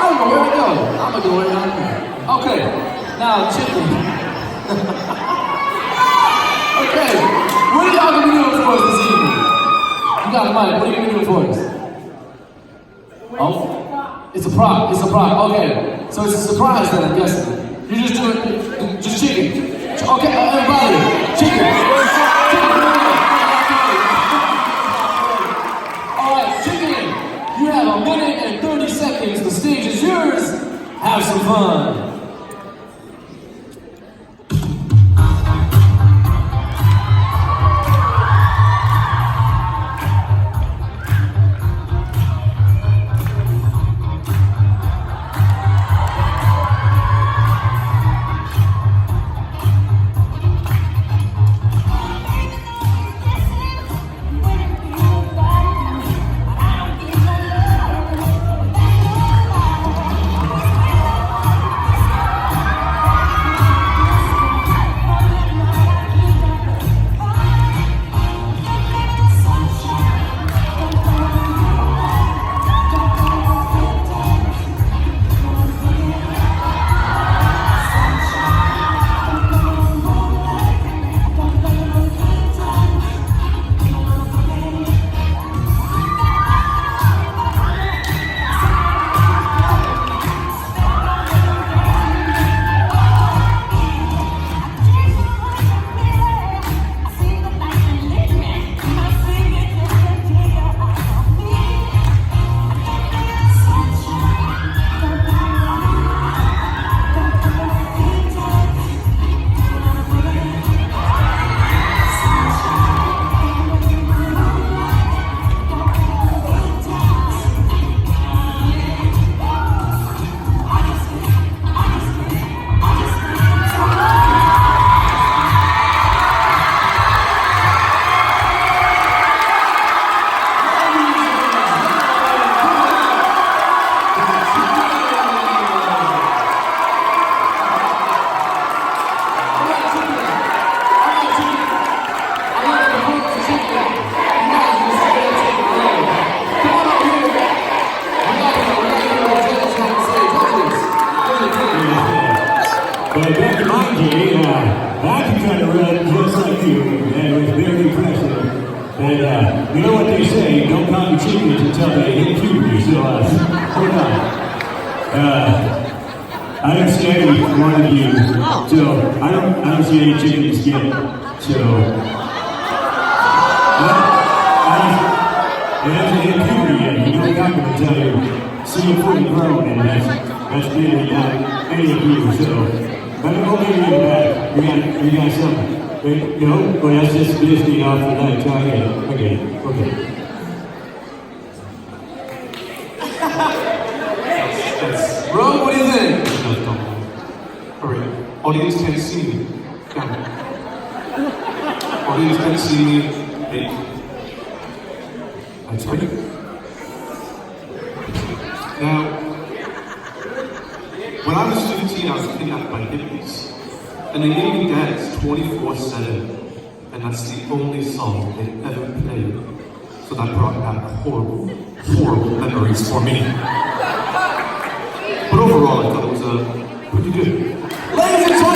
don't know where to go. I'm gonna go right down here. Okay, now chicken. Okay, what are y'all gonna be doing for us this evening? You got the mic. What are you gonna do for us? Oh, it's a prop. It's a prop. Okay, so it's a surprise then, I'm guessing. You just do it, just chicken. Okay, everybody, chicken. All right, chicken. You have a minute and 30 seconds. The stage is yours. Have some fun. But back in my day, I could kind of run just like you, and it was very impressive. And you know what they say, don't count your chickens until they hit puberty, so hold on. I don't see any one of you, so I don't see any chickens yet, so. It hasn't hit puberty yet, you don't count them until you see them fully grown, and that's really not any of you, so. But we'll give you back. We got something. Wait, no? Well, that's just Disney off the night. Try again. Okay. Bro, what do you think? Hurry. Audience can't see me. Come on. Audience can't see me. Hey. That's right. Now, when I was 15, I was kidnapped by hippies. And they made me dance 24/7. And that's the only song they ever played. So that brought back horrible, horrible memories for me. But overall, I thought it was pretty good. Ladies and gentlemen,